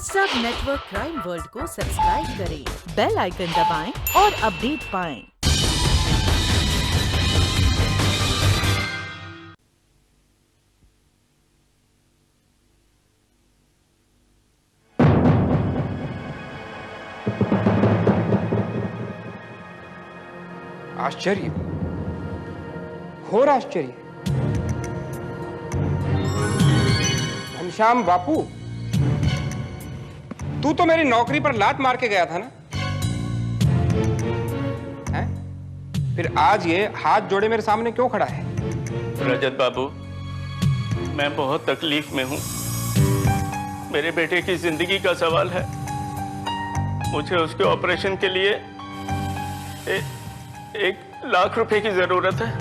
सब network crime world को subscribe करें, बेल आइकन दबाएं और अपडेट पाएं। आश्चर्य, घोर आश्चर्य। घनश्याम बापू, तू तो मेरी नौकरी पर लात मार के गया था ना? हैं? फिर आज ये हाथ जोड़े मेरे सामने क्यों खड़ा है? रजत बाबू, मैं बहुत तकलीफ में हूं। मेरे बेटे की जिंदगी का सवाल है। मुझे उसके ऑपरेशन के लिए 1 लाख रुपए की जरूरत है।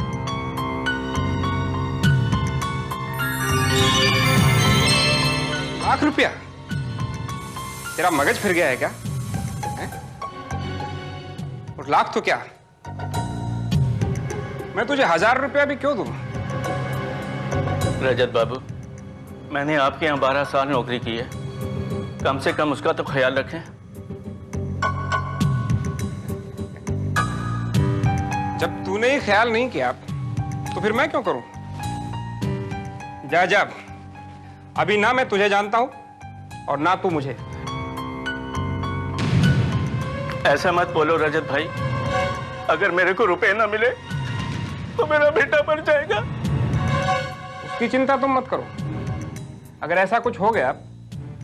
लाख रुपया? तेरा मगज फिर गया है क्या? और लाख तो क्या, मैं तुझे 1000 रुपया भी क्यों दूं? रजत बाबू, मैंने आपके यहाँ 12 साल नौकरी की है। कम से कम उसका तो ख्याल रखें। जब तूने ही ख्याल नहीं किया तो फिर मैं क्यों करूं? जा जा, अभी ना मैं तुझे जानता हूं और ना तू मुझे। ऐसा मत बोलो रजत भाई। अगर मेरे को रुपए ना मिले तो मेरा बेटा मर जाएगा। उसकी चिंता तुम मत करो। अगर ऐसा कुछ हो गया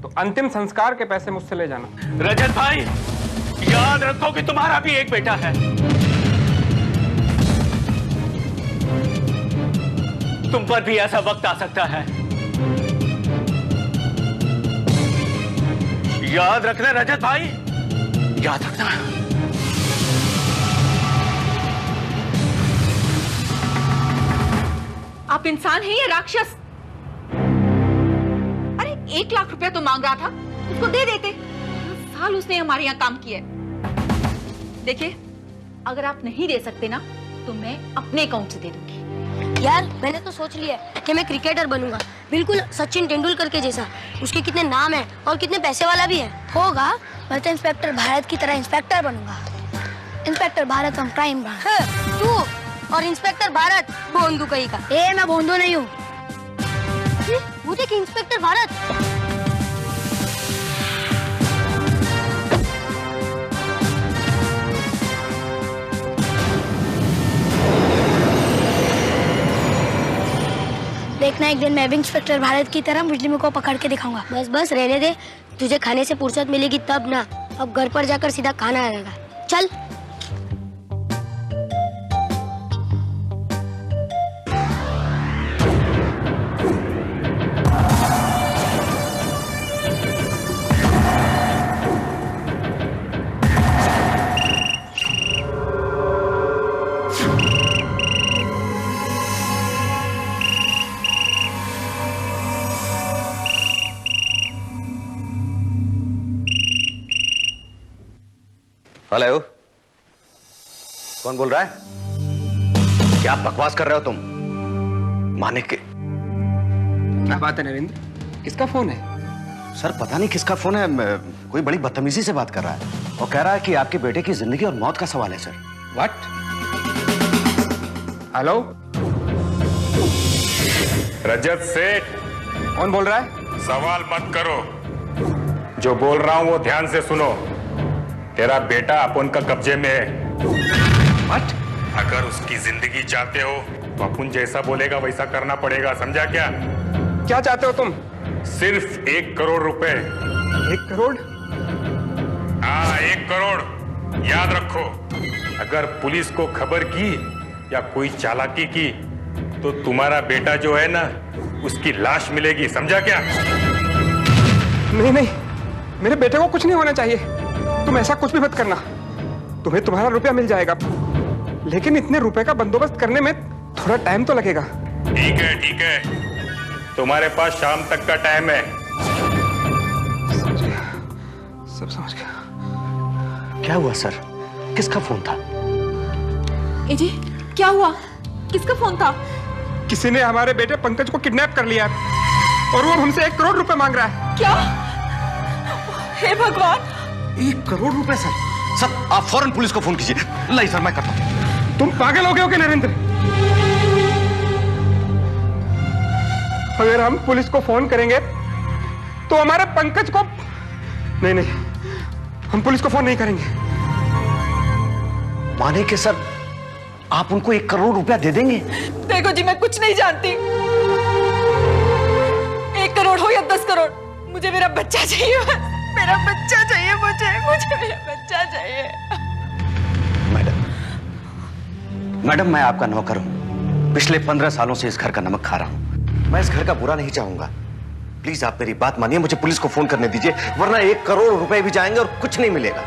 तो अंतिम संस्कार के पैसे मुझसे ले जाना। रजत भाई, याद रखो कि तुम्हारा भी एक बेटा है। तुम पर भी ऐसा वक्त आ सकता है। याद रखना रजत भाई, याद रखना। आप इंसान हैं या राक्षस? अरे 1 लाख रुपया तो मांग रहा था, उसको दे देते। 10 साल उसने हमारे यहाँ काम किया है। देखिए, अगर आप नहीं दे सकते ना तो मैं अपने अकाउंट से दे दूंगी। यार, मैंने तो सोच लिया है कि मैं क्रिकेटर बनूंगा, बिल्कुल सचिन तेंदुलकर के जैसा। उसके कितने नाम है और कितने पैसे वाला भी है। होगा, मैं तो इंस्पेक्टर भारत की तरह इंस्पेक्टर बनूंगा। Inspector Bharat on crime branch. तू और इंस्पेक्टर भारत भोंदू कहीं का। मैं भोंदू नहीं हूँ। वो देख, इंस्पेक्टर भारत। देखना, एक दिन मैं भी इंस्पेक्टर भारत की तरह मुजरिमों को पकड़ के दिखाऊंगा। बस बस रहने दे, तुझे खाने से फुर्सत मिलेगी तब ना। अब घर पर जाकर सीधा खाना आएगा। चल। हेलो, कौन बोल रहा है? क्या बकवास कर रहे हो तुम? माने के क्या बात है नरेंद्र, किसका फोन है? सर, पता नहीं किसका फोन है। कोई बड़ी बदतमीजी से बात कर रहा है और कह रहा है कि आपके बेटे की जिंदगी और मौत का सवाल है। Sir, what? हेलो, रजत सेठ। कौन बोल रहा है? सवाल मत करो, जो बोल रहा हूं वो ध्यान से सुनो। तेरा बेटा अपन का कब्जे में है। व्हाट? अगर उसकी जिंदगी चाहते हो तो अपन जैसा बोलेगा वैसा करना पड़ेगा, समझा क्या? क्या चाहते हो तुम? सिर्फ 1 करोड़ रुपए। 1 करोड़? हाँ, 1 करोड़। याद रखो, अगर पुलिस को खबर की या कोई चालाकी की तो तुम्हारा बेटा जो है ना, उसकी लाश मिलेगी, समझा क्या? नहीं नहीं, मेरे बेटे को कुछ नहीं होना चाहिए। तुम ऐसा कुछ भी मत करना। तुम्हें तुम्हारा रुपया मिल जाएगा, लेकिन इतने रुपए का बंदोबस्त करने में थोड़ा टाइम तो लगेगा। ठीक है, ठीक है, तुम्हारे पास शाम तक का टाइम है। सब समझ गया। क्या हुआ सर? किसका फोन था? जी, क्या हुआ? किसका फोन था? किसी ने हमारे बेटे पंकज को किडनैप कर लिया और वो हमसे 1 करोड़ रुपए मांग रहा है। क्या? हे भगवान! 1 करोड़ रुपए सर। सर आप फौरन पुलिस को फोन कीजिए। नहीं सर मैं करता हूं। तुम पागल हो गए हो क्या नरेंद्र? अगर हम पुलिस को फोन करेंगे तो हमारे पंकज को नहीं, हम पुलिस को फोन नहीं करेंगे। माने कि सर आप उनको 1 करोड़ रुपया दे देंगे? देखो जी, मैं कुछ नहीं जानती। 1 करोड़ हो या 10 करोड़, मुझे मेरा बच्चा चाहिए। मेरा बच्चा चाहिए, मुझे मेरा बच्चा चाहिए। मैडम मैं आपका नौकर हूं। पिछले 15 सालों से इस घर का नमक खा रहा हूं। मैं इस घर का बुरा नहीं चाहूंगा। प्लीज आप मेरी बात मानिए, मुझे पुलिस को फोन करने दीजिए, वरना 1 करोड़ रुपए भी जाएंगे और कुछ नहीं मिलेगा।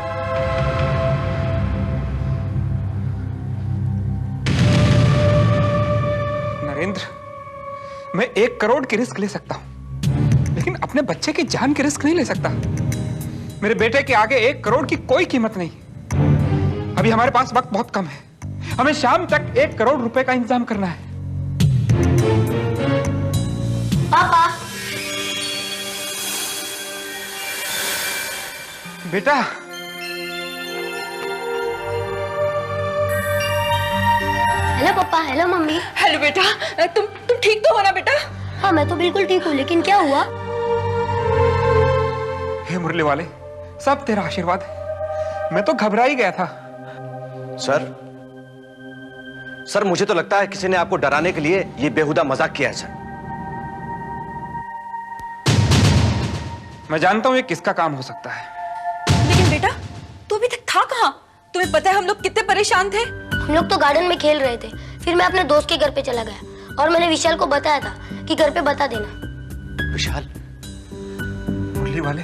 नरेंद्र, मैं 1 करोड़ की रिस्क ले सकता हूं, लेकिन अपने बच्चे की जान की रिस्क नहीं ले सकता। मेरे बेटे के आगे 1 करोड़ की कोई कीमत नहीं। अभी हमारे पास वक्त बहुत कम है। हमें शाम तक 1 करोड़ रुपए का इंतजाम करना है। पापा, बेटा, हेलो पापा, हेलो मम्मी। हेलो बेटा, तुम ठीक तो हो ना बेटा? हाँ मैं तो बिल्कुल ठीक हूँ, लेकिन क्या हुआ? हे मुरली वाले, सब तेरा आशीर्वाद है। मैं तो घबरा ही गया था। सर मुझे तो लगता है किसी ने आपको डराने के लिए ये बेहुदा मजाक किया है सर। मैं जानता हूं ये किसका काम हो सकता है। लेकिन बेटा, तू अभी तक था कहाँ? तुम्हें पता है हम लोग कितने परेशान थे? हम लोग तो गार्डन में खेल रहे थे। फिर मैं अपने दोस्त के घर पे चला गया और मैंने विशाल को बताया था कि घर पे बता देना। विशाल? मुरली वाले,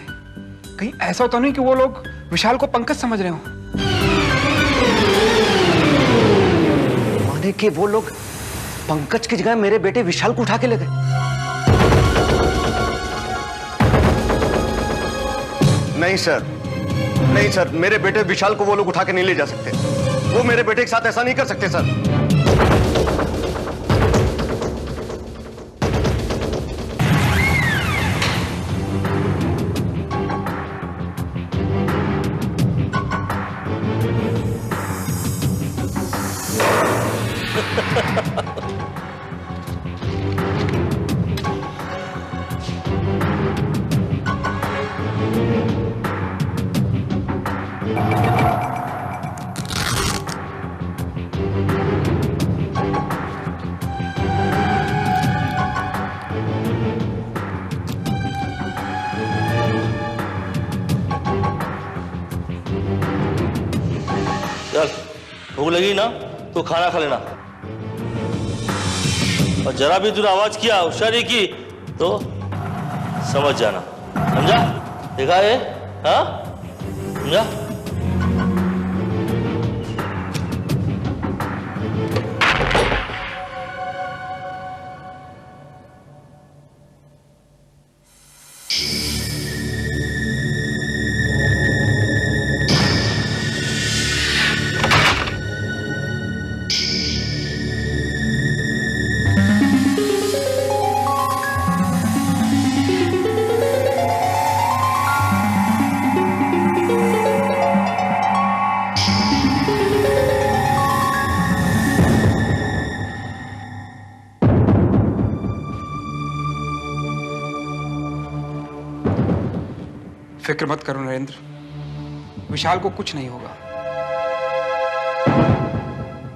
कहीं ऐसा तो नहीं कि वो लोग विशाल को पंकज समझ रहे हो? माने कि वो लोग पंकज की जगह मेरे बेटे विशाल को उठा के ले गए? नहीं सर, मेरे बेटे विशाल को वो लोग उठा के नहीं ले जा सकते। वो मेरे बेटे के साथ ऐसा नहीं कर सकते सर। चल, भूख लगी ना तो खाना खा लेना। और जरा भी तूने आवाज किया, होशियारी की तो समझ जाना, समझा? देखा है? हाँ, समझा? फिक्र मत करो नरेंद्र, विशाल को कुछ नहीं होगा।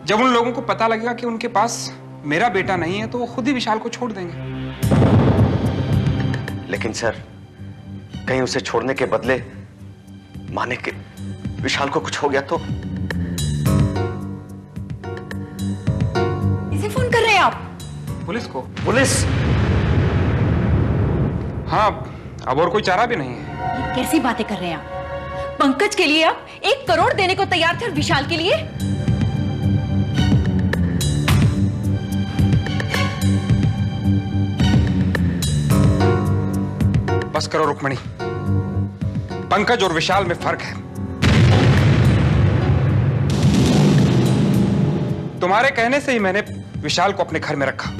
जब उन लोगों को पता लगेगा कि उनके पास मेरा बेटा नहीं है तो वो खुद ही विशाल को छोड़ देंगे। लेकिन सर, कहीं उसे छोड़ने के बदले माने कि विशाल को कुछ हो गया तो? इसे फोन कर रहे हैं आप? पुलिस को? पुलिस? हाँ, अब और कोई चारा भी नहीं है। ये कैसी बातें कर रहे हैं आप? पंकज के लिए आप 1 करोड़ देने को तैयार थे और विशाल के लिए? बस करो रुक्मणी, पंकज और विशाल में फर्क है। तुम्हारे कहने से ही मैंने विशाल को अपने घर में रखा।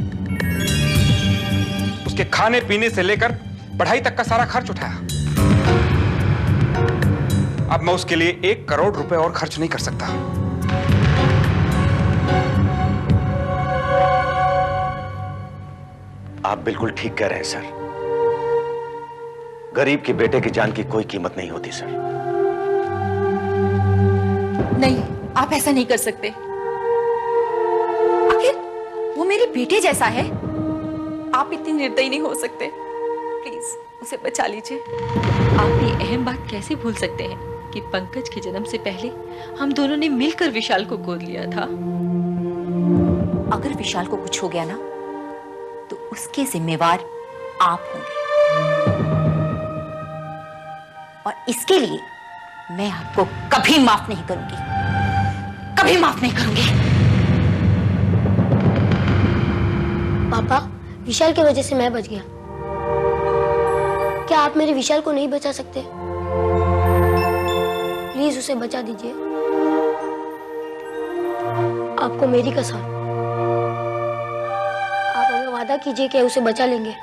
उसके खाने पीने से लेकर पढ़ाई तक का सारा खर्च उठाया। अब मैं उसके लिए 1 करोड़ रुपए और खर्च नहीं कर सकता। आप बिल्कुल ठीक कह रहे हैं सर। गरीब के बेटे की जान की कोई कीमत नहीं होती सर। नहीं, आप ऐसा नहीं कर सकते। आखिर वो मेरे बेटे जैसा है। आप इतनी निर्दयी नहीं हो सकते। प्लीज उसे बचा लीजिए। आप ये अहम बात कैसे भूल सकते हैं कि पंकज के जन्म से पहले हम दोनों ने मिलकर विशाल को गोद लिया था। अगर विशाल को कुछ हो गया ना तो उसके जिम्मेवार आप होंगे, और इसके लिए मैं आपको कभी माफ नहीं करूंगी, कभी माफ नहीं करूंगी। पापा, विशाल की वजह से मैं बच गया। क्या आप मेरे विशाल को नहीं बचा सकते? प्लीज उसे बचा दीजिए। आपको मेरी कसम। आप हमें वादा कीजिए कि उसे बचा लेंगे।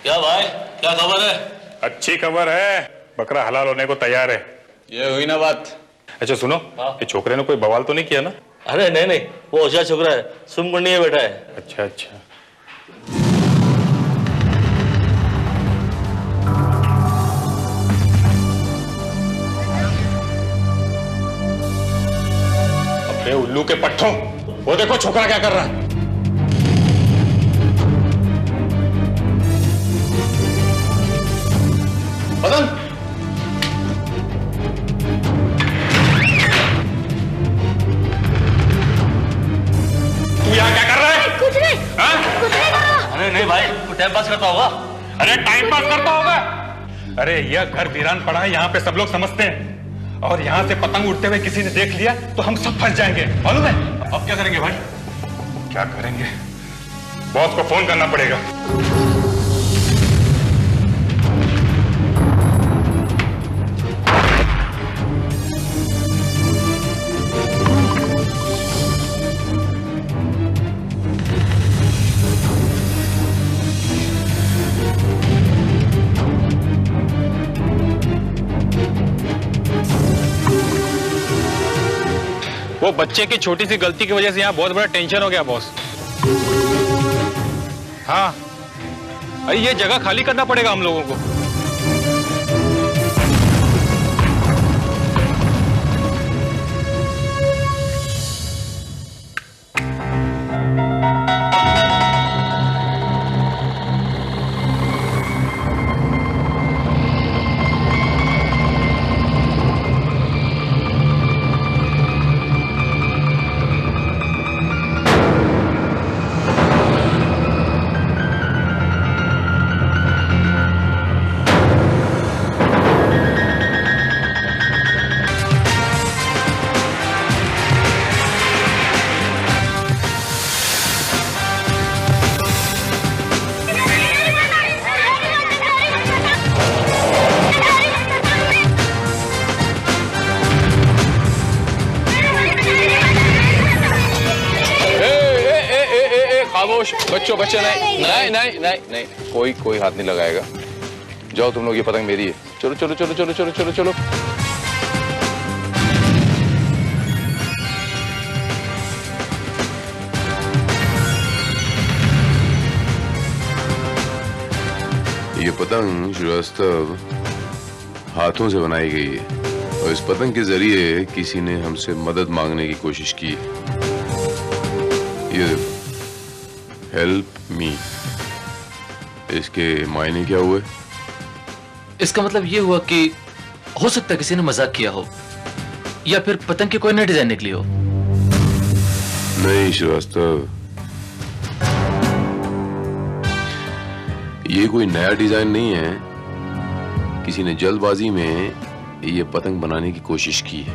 क्या भाई, क्या खबर है? अच्छी खबर है, बकरा हलाल होने को तैयार है। ये हुई ना बात। अच्छा सुनो, ये छोकरे ने कोई बवाल तो नहीं किया ना? अरे नहीं नहीं, वो होशियार छोकरा है, सुन है बैठा है। अच्छा अच्छा। अबे उल्लू के पट्टों, वो देखो छोकरा क्या कर रहा है। बदन, तू यहाँ क्या कर रहा है? कुछ नहीं, कुछ नहीं कर रहा। अरे नहीं भाई, वो टाइम पास करता होगा। अरे टाइम पास करता होगा? अरे यह घर वीरान पड़ा है, यहाँ पे सब लोग समझते हैं, और यहाँ से पतंग उड़ते हुए किसी ने देख लिया तो हम सब फंस जाएंगे, मालूम है? अब क्या करेंगे भाई? क्या करेंगे? बॉस को फोन करना पड़ेगा। वो बच्चे की छोटी सी गलती की वजह से यहाँ बहुत बड़ा टेंशन हो गया बॉस। हाँ, अरे ये जगह खाली करना पड़ेगा हम लोगों को। बच्चों बच्चे नहीं नहीं नहीं नहीं नहीं, कोई हाथ नहीं लगाएगा। जाओ तुम लोग, ये पतंग मेरी है। चलो चलो चलो चलो चलो चलो चलो। ये पतंग श्रीवास्तव हाथों से बनाई गई है और इस पतंग के जरिए किसी ने हमसे मदद मांगने की कोशिश की। ये हेल्प मी, इसके मायने क्या हुए? इसका मतलब ये हुआ कि हो सकता है किसी ने मजाक किया हो या फिर पतंग की कोई नई डिजाइन निकली हो। नहीं श्रीवास्तव, ये कोई नया डिजाइन नहीं है। किसी ने जल्दबाजी में ये पतंग बनाने की कोशिश की है।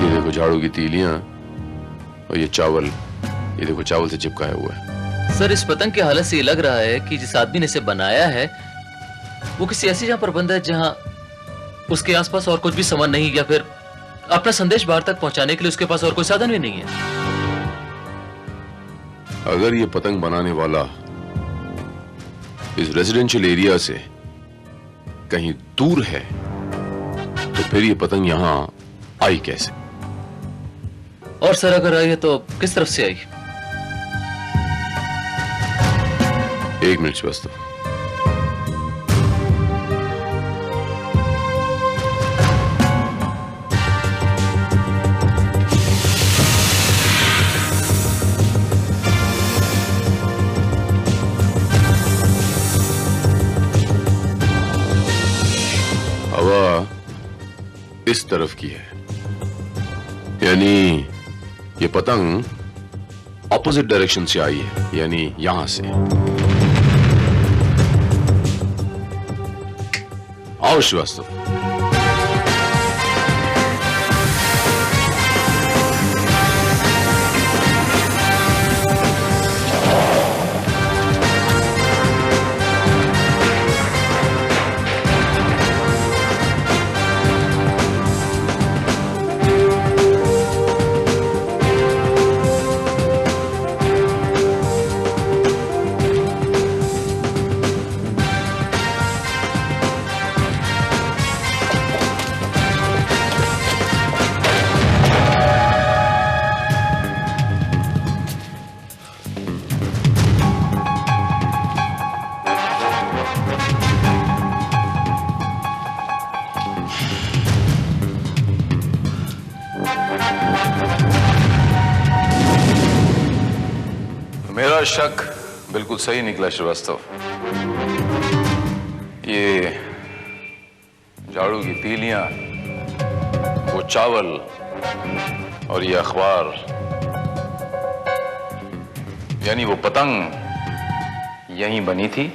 ये देखो झाड़ू की तीलियां और ये चावल, ये देखो चावल से चिपकाया हुआ है। सर, इस पतंग की हालत से ये लग रहा है कि जिस आदमी ने इसे बनाया है वो किसी ऐसी जगह पर बंदा है जहां उसके आसपास और कुछ भी सामान नहीं, या फिर अपना संदेश बाहर तक पहुंचाने के लिए उसके पास और कोई साधन भी नहीं है। अगर ये पतंग बनाने वाला इस रेजिडेंशियल एरिया से कहीं दूर है तो फिर ये पतंग यहां आई कैसे? और सर, अगर आई है तो किस तरफ से आई? एक मिनट श्रीवास्तव। हवा इस तरफ की है, यानी ये पतंग ऑपोजिट डायरेक्शन से आई है, यानी यहां से। आओ श्रीवास्तव। मेरा शक बिल्कुल सही निकला श्रीवास्तव। ये झाड़ू की तीलियां, वो चावल और ये अखबार, यानी वो पतंग यहीं बनी थी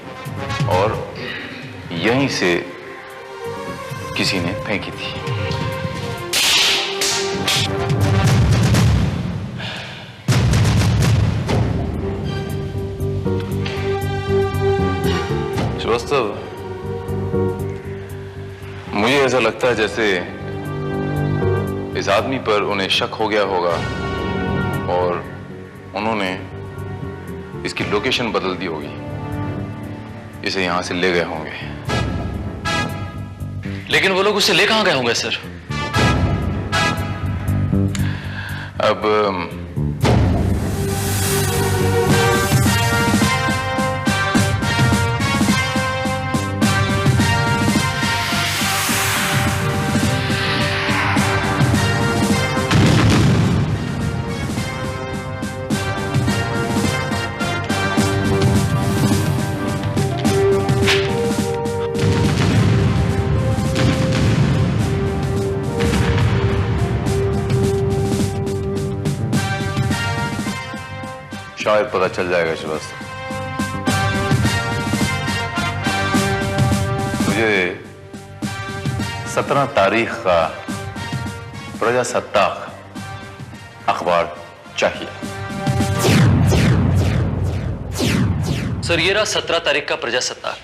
और यहीं से किसी ने फेंकी थी। श्रीवास्तव, मुझे ऐसा लगता है जैसे इस आदमी पर उन्हें शक हो गया होगा और उन्होंने इसकी लोकेशन बदल दी होगी, इसे यहां से ले गए होंगे। लेकिन वो लोग उसे ले कहां गए होंगे सर? अब शायद पता चल जाएगा श्रीवास्तव। मुझे 17 तारीख का प्रजासत्ताक अखबार चाहिए। सर ये रहा 17 तारीख का प्रजासत्ताक।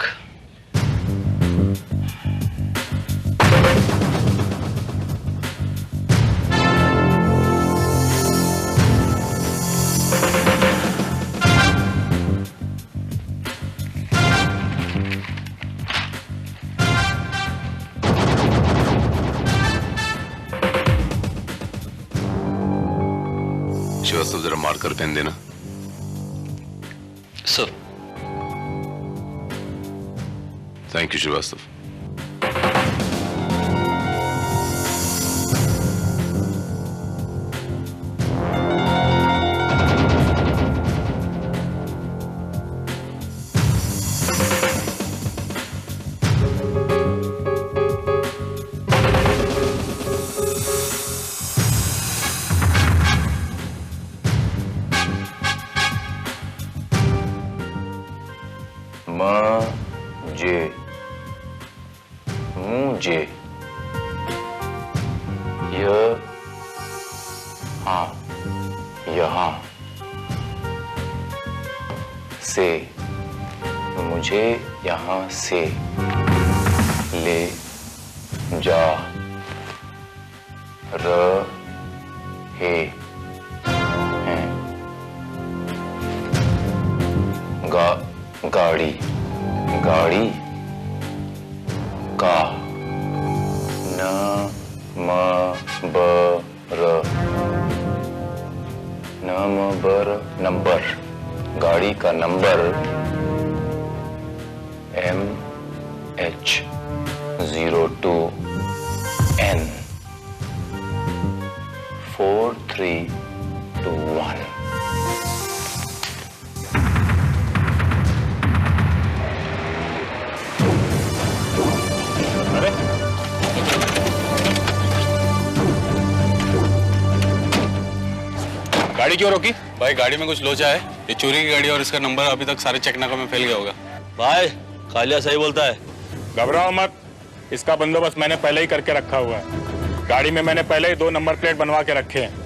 श्रीवास्तव जरा मार्कर पेन देना। सर। Thank you Srivastava. मुझे यहाँ से मुझे यहाँ से ले जा रहे हैं। गाड़ी का नंबर गाड़ी का नंबर MH02N 4321। गाड़ी क्यों रोकी? भाई गाड़ी में कुछ लोचा है। ये चोरी की गाड़ी और इसका नंबर अभी तक सारे चेकनाकों में फैल गया होगा। भाई कालिया सही बोलता है। घबराओ मत, इसका बंदोबस्त मैंने पहले ही करके रखा हुआ है। गाड़ी में मैंने पहले ही 2 नंबर प्लेट बनवा के रखे हैं।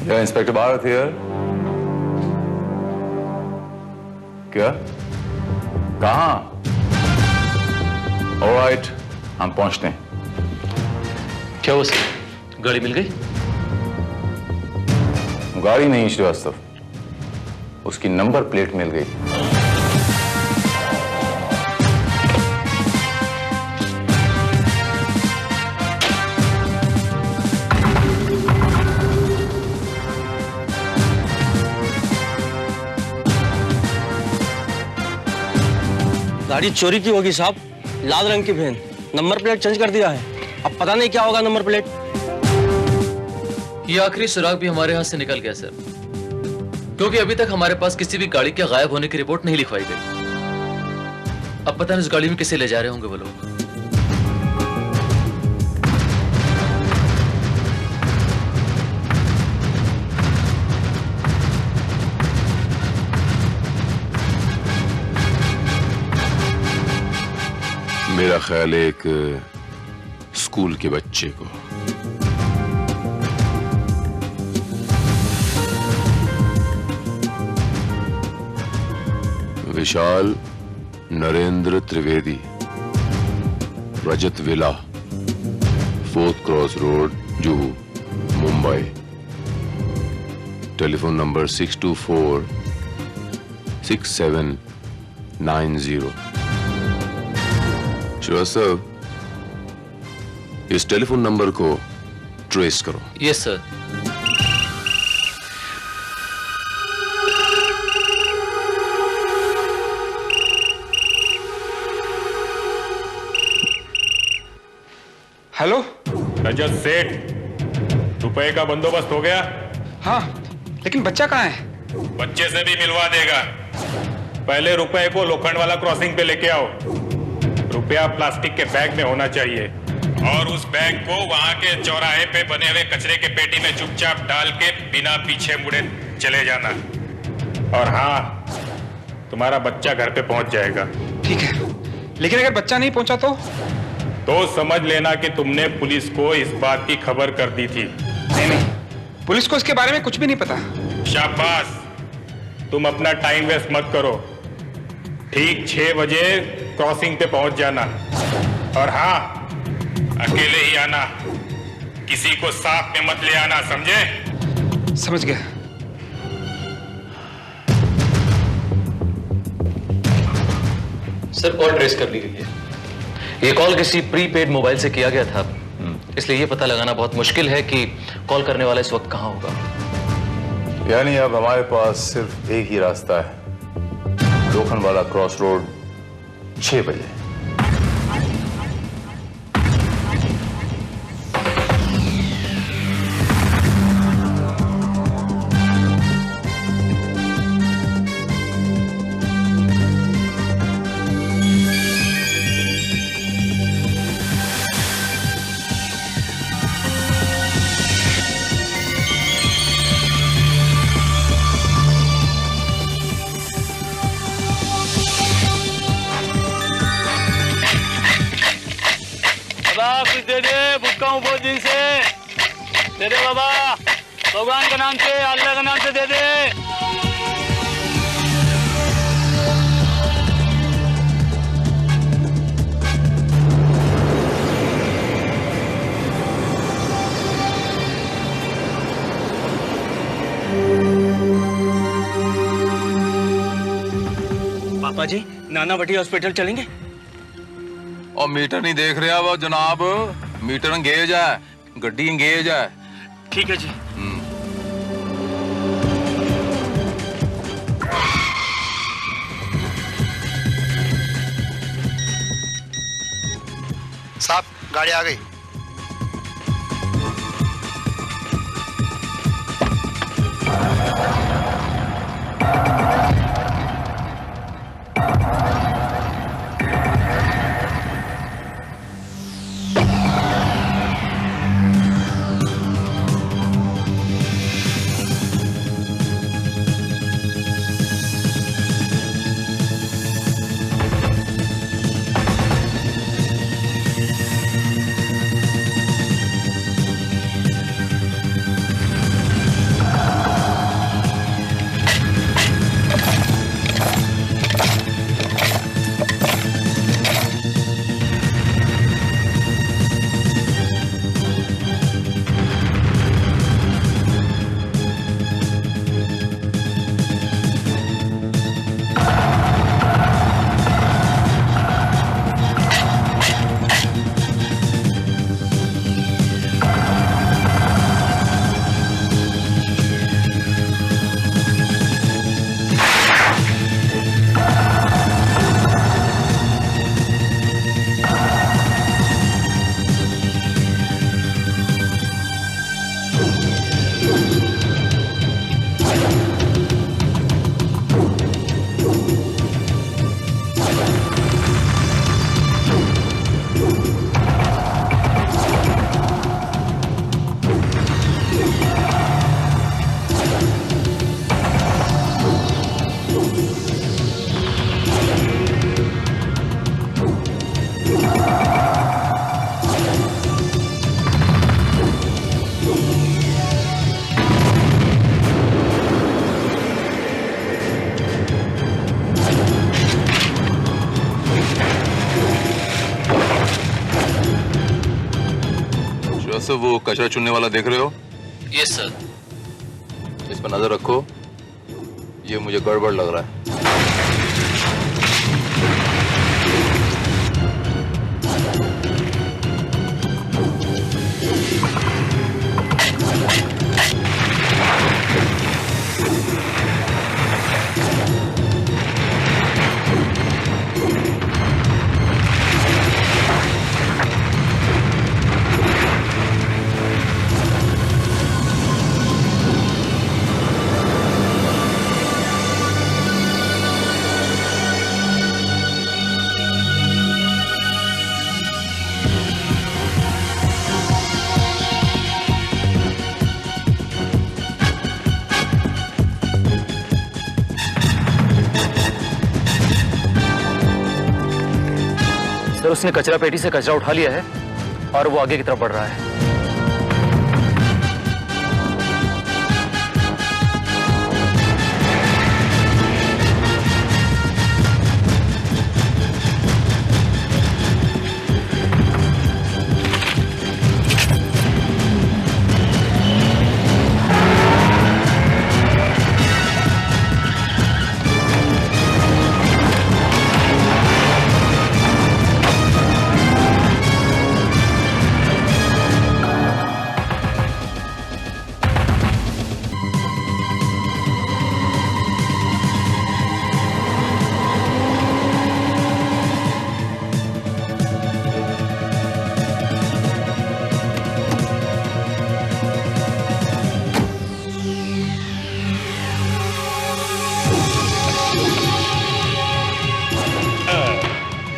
क्या इंस्पेक्टर भारत हियर? क्या? कहाँ? ऑलराइट, हम पहुंचते हैं। क्या हुआ सर? गाड़ी मिल गई? गाड़ी नहीं श्रीवास्तव, उसकी नंबर प्लेट मिल गई। गाड़ी चोरी की होगी साहब, लाल रंग की वैन, नंबर प्लेट चेंज कर दिया है। अब पता नहीं क्या होगा नंबर प्लेट। ये आखिरी सुराग भी हमारे हाथ से निकल गया सर, क्योंकि अभी तक हमारे पास किसी भी गाड़ी के गायब होने की रिपोर्ट नहीं लिखवाई गई। अब पता नहीं उस गाड़ी में किसे ले जा रहे होंगे वो लोग। मेरा ख्याल है एक स्कूल के बच्चे को। Vishal Narendra Trivedi, Rajat villa, 4th cross road, Juhu, Mumbai. Telephone number 624-6790। Srivastava, इस टेलीफोन नंबर को ट्रेस करो। Yes sir. Hello Rajat Seth, रुपए का बंदोबस्त हो गया? हाँ, लेकिन बच्चा कहाँ है? बच्चे से भी मिलवा देगा। पहले रुपए को लोखंड वाला क्रॉसिंग पे लेके आओ। रुपया प्लास्टिक के बैग में होना चाहिए और उस बैग को वहां के चौराहे पे बने हुए कचरे के पेटी में चुपचाप डाल के बिना पीछे मुड़े चले जाना। और हाँ, तुम्हारा बच्चा घर पे पहुंच जाएगा। ठीक है, लेकिन अगर बच्चा नहीं पहुंचा तो समझ लेना कि तुमने पुलिस को इस बात की खबर कर दी थी। नहीं, पुलिस को इसके बारे में कुछ भी नहीं पता। शाबाश, तुम अपना टाइम वेस्ट मत करो। ठीक 6 बजे क्रॉसिंग पे पहुंच जाना। और हाँ, अकेले ही आना, किसी को साथ में मत ले आना, समझे? समझ गया। सर, कॉल ट्रेस कर ली गई है। ये कॉल किसी प्रीपेड मोबाइल से किया गया था, इसलिए ये पता लगाना बहुत मुश्किल है कि कॉल करने वाला इस वक्त कहां होगा। यानी अब हमारे पास सिर्फ एक ही रास्ता है, लोखंड वाला क्रॉस रोड, 6 बजे। दे दे, भूखा हूँ बहुत दिन से। दे दे बाबा, भगवान के नाम से, अल्लाह के नाम से दे दे। पापा जी, नाना वटी हॉस्पिटल चलेंगे? और मीटर नहीं देख रहे हो जनाब, मीटर अंगेज है, गड्डी अंगेज है। ठीक है जी। साहब, गाड़ी आ गई। जोसेफ, वो कचरा चुनने वाला देख रहे हो? Yes sir. इस पर नजर रखो, ये मुझे गड़बड़ लग रहा है। सर, उसने कचरा पेटी से कचरा उठा लिया है और वो आगे की तरफ बढ़ रहा है।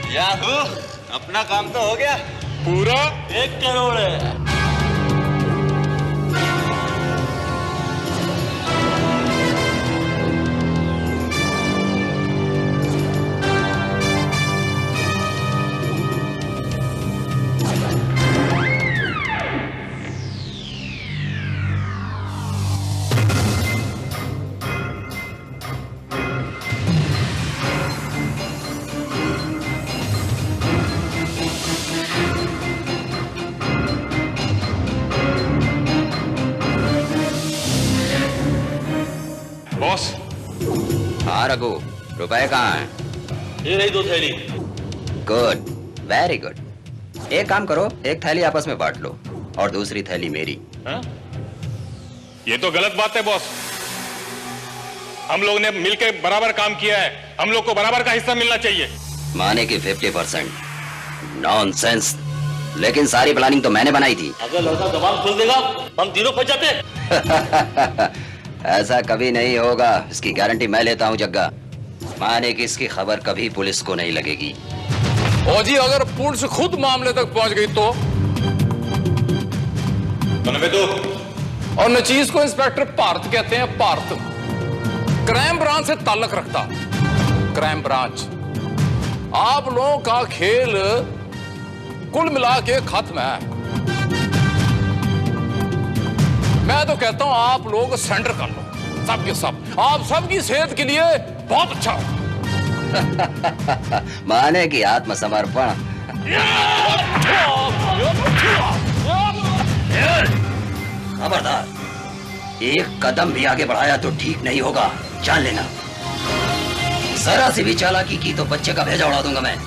याहू, अपना काम तो हो गया। पूरा 1 करोड़ है। बॉस। हाँ रघु, रुपए कहाँ हैं? ये रही 2 थैली। Good, very good. एक काम करो, एक थैली आपस में बांट लो और दूसरी थैली मेरी। हा? ये तो गलत बात है बॉस। हम लोग ने मिलकर बराबर काम किया है, हम लोग को बराबर का हिस्सा मिलना चाहिए। माने कि 50%। नॉनसेंस। लेकिन सारी प्लानिंग तो मैंने बनाई थी। अगर लड़का जबान खोल देगा हम तीनों फंस जाते। ऐसा कभी नहीं होगा, इसकी गारंटी मैं लेता हूँ जग्गा। माने कि इसकी खबर कभी पुलिस को नहीं लगेगी। और जी अगर पुलिस खुद मामले तक पहुंच गई तो? और नचीज को इंस्पेक्टर भारत कहते हैं। भारत क्राइम ब्रांच से ताल्लुक रखता। क्राइम ब्रांच आप लोगों का खेल कुल मिला के खत्म है। मैं तो कहता हूं आप लोग सेंटर कर लो, सब के सब। आप सबकी सेहत के लिए बहुत अच्छा हो। माने कि आत्मसमर्पण। खबरदार, एक कदम भी आगे बढ़ाया तो ठीक नहीं होगा, जान लेना। जरा सी भी चालाकी की तो बच्चे का भेजा उड़ा दूंगा मैं।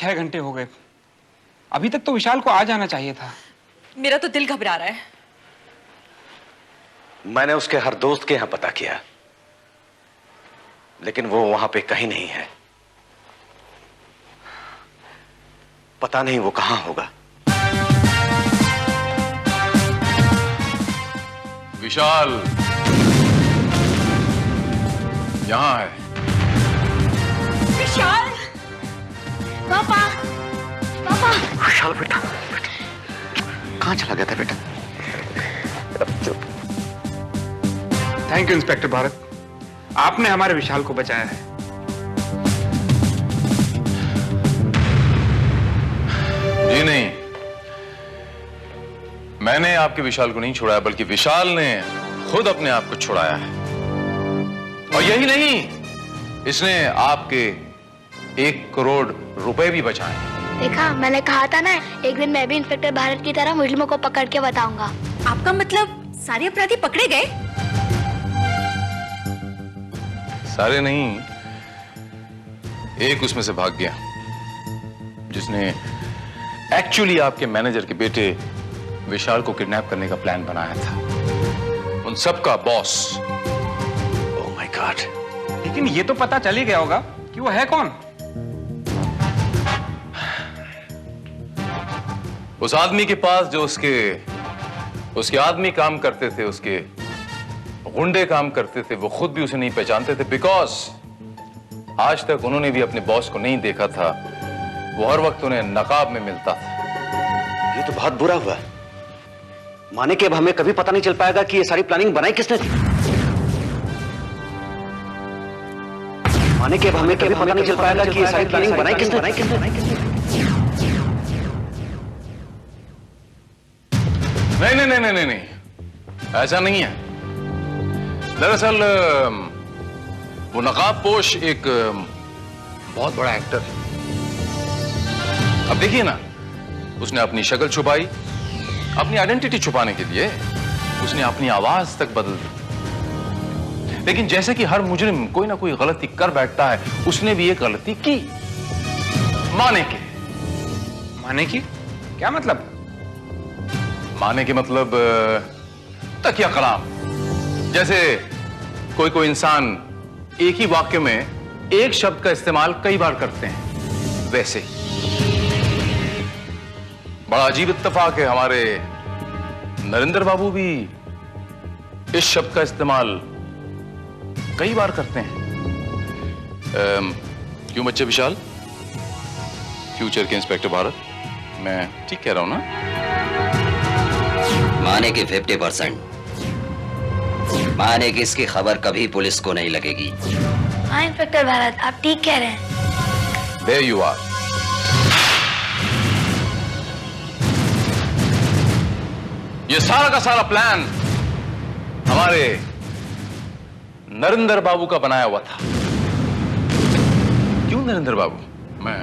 6 घंटे हो गए, अभी तक तो विशाल को आ जाना चाहिए था। मेरा तो दिल घबरा रहा है। मैंने उसके हर दोस्त के यहां पता किया, लेकिन वो वहां पे कहीं नहीं है। पता नहीं वो कहां होगा। विशाल यहां है। विशाल! पापा! पापा! विशाल बेटा, कहां चला गया था बेटा? थैंक यू इंस्पेक्टर भारत, आपने हमारे विशाल को बचाया है। जी नहीं, मैंने आपके विशाल को नहीं छुड़ाया, बल्कि विशाल ने खुद अपने आप को छुड़ाया है। और यही नहीं, इसने आपके 1 करोड़ रुपए भी बचाए। देखा, मैंने कहा था ना, एक दिन मैं भी इंस्पेक्टर भारत की तरह मुजरिमों को पकड़ के बताऊंगा। आपका मतलब सारे अपराधी पकड़े गए? सारे नहीं, एक उसमें से भाग गया, जिसने एक्चुअली आपके मैनेजर के बेटे विशाल को किडनैप करने का प्लान बनाया था। उन सब का बॉस। Oh my God. लेकिन ये तो पता चल ही गया होगा कि वो है कौन। उस आदमी के पास जो उसके आदमी काम करते थे, उसके गुंडे काम करते थे, वो खुद भी उसे नहीं पहचानते थे, बिकॉज आज तक उन्होंने भी अपने बॉस को नहीं देखा था। वो हर वक्त उन्हें नकाब में मिलता था। ये तो बहुत बुरा हुआ। माने कि अब हमें कभी पता नहीं चल पाएगा कि ये सारी प्लानिंग बनाई किसने थी। माने कि अब हमें कभी पता नहीं चल पाएगा कि ये सारी प्लानिंग बनाई किसने। नहीं नहीं नहीं नहीं नहीं, ऐसा नहीं है। दरअसल वो नकाबपोश एक बहुत बड़ा एक्टर है। अब देखिए ना, उसने अपनी शक्ल छुपाई, अपनी आइडेंटिटी छुपाने के लिए उसने अपनी आवाज तक बदल दी। लेकिन जैसे कि हर मुजरिम कोई ना कोई गलती कर बैठता है, उसने भी एक गलती की। माने की क्या मतलब? माने के मतलब तकिया कलाम। जैसे कोई इंसान एक ही वाक्य में एक शब्द का इस्तेमाल कई बार करते हैं, वैसे ही। बड़ा अजीब इत्तेफाक है, हमारे नरेंद्र बाबू भी इस शब्द का इस्तेमाल कई बार करते हैं। क्यों बच्चे विशाल, फ्यूचर के इंस्पेक्टर भारत, मैं ठीक कह रहा हूं ना? माने की 50%। माने की इसकी खबर कभी पुलिस को नहीं लगेगी। हाँ इंस्पेक्टर भारत, आप ठीक कह रहे हैं। There you are. ये सारा का सारा प्लान हमारे नरेंद्र बाबू का बनाया हुआ था। क्यों नरेंद्र बाबू, मैं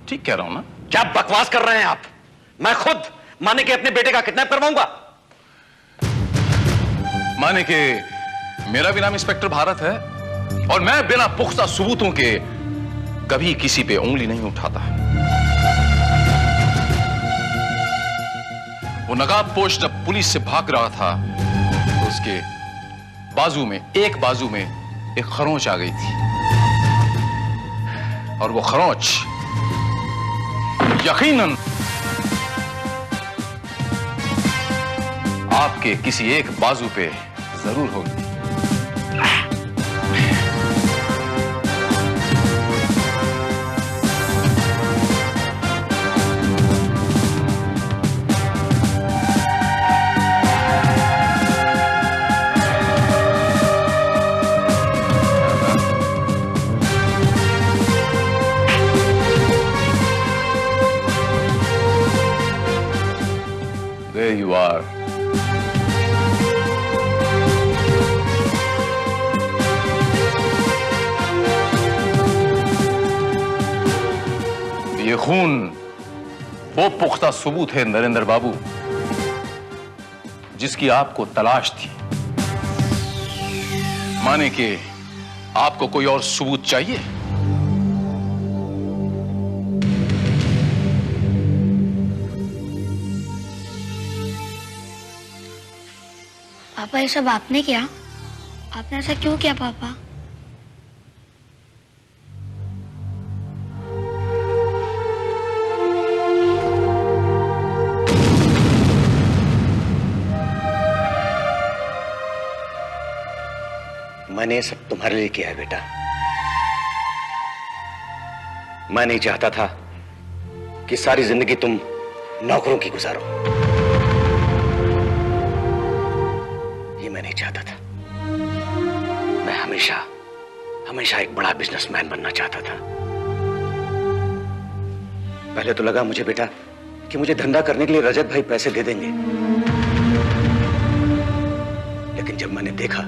ठीक कह रहा हूं ना? क्या बकवास कर रहे हैं आप? मैं खुद माने के अपने बेटे का किडनैप करवाऊंगा। माने के मेरा भी नाम इंस्पेक्टर भारत है, और मैं बिना पुख्ता सबूतों के कभी किसी पे उंगली नहीं उठाता। वो नकाबपोश जब पुलिस से भाग रहा था, तो उसके एक बाजू में एक खरोंच आ गई थी, और वो खरोंच यकीनन आपके किसी एक बाजू पे जरूर होगी। There you are. ये खून वो पुख्ता सबूत है नरेंद्र बाबू, जिसकी आपको तलाश थी। माने कि आपको कोई और सबूत चाहिए? पापा ये सब आपने किया? आपने ऐसा क्यों किया पापा? मैंने ये सब तुम्हारे लिए किया है बेटा। मैं नहीं चाहता था कि सारी जिंदगी तुम नौकरों की गुजारो। ये मैं नहीं चाहता था। मैं हमेशा एक बड़ा बिजनेसमैन बनना चाहता था। पहले तो लगा मुझे बेटा कि मुझे धंधा करने के लिए रजत भाई पैसे दे देंगे, लेकिन जब मैंने देखा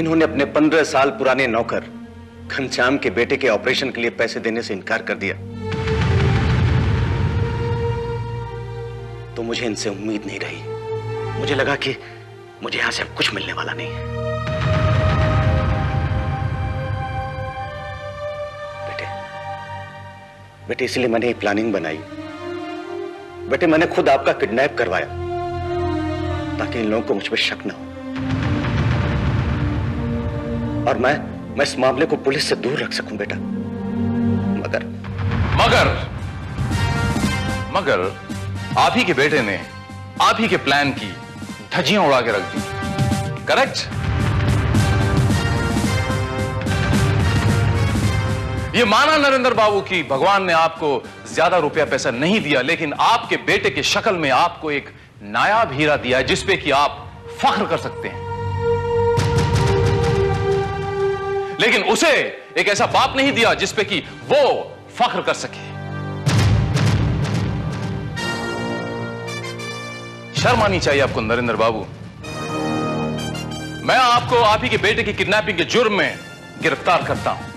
इन्होंने अपने 15 साल पुराने नौकर घनश्याम के बेटे के ऑपरेशन के लिए पैसे देने से इनकार कर दिया, तो मुझे इनसे उम्मीद नहीं रही। मुझे लगा कि मुझे यहां से अब कुछ मिलने वाला नहीं है। बेटे इसलिए मैंने ये प्लानिंग बनाई। बेटे मैंने खुद आपका किडनैप करवाया ताकि इन लोगों को मुझ पर शक न हो, और मैं इस मामले को पुलिस से दूर रख सकूं बेटा। मगर आप ही के बेटे ने आप ही के प्लान की धज्जियां उड़ा के रख दी। करेक्ट? ये माना नरेंद्र बाबू की भगवान ने आपको ज्यादा रुपया पैसा नहीं दिया, लेकिन आपके बेटे के शक्ल में आपको एक नायाब हीरा दिया है जिसपे कि आप फख्र कर सकते हैं। लेकिन उसे एक ऐसा बाप नहीं दिया जिसपे कि वो फख्र कर सके। शर्म आनी चाहिए आपको नरेंद्र बाबू। मैं आपको आप ही के बेटे की किडनैपिंग के जुर्म में गिरफ्तार करता हूं।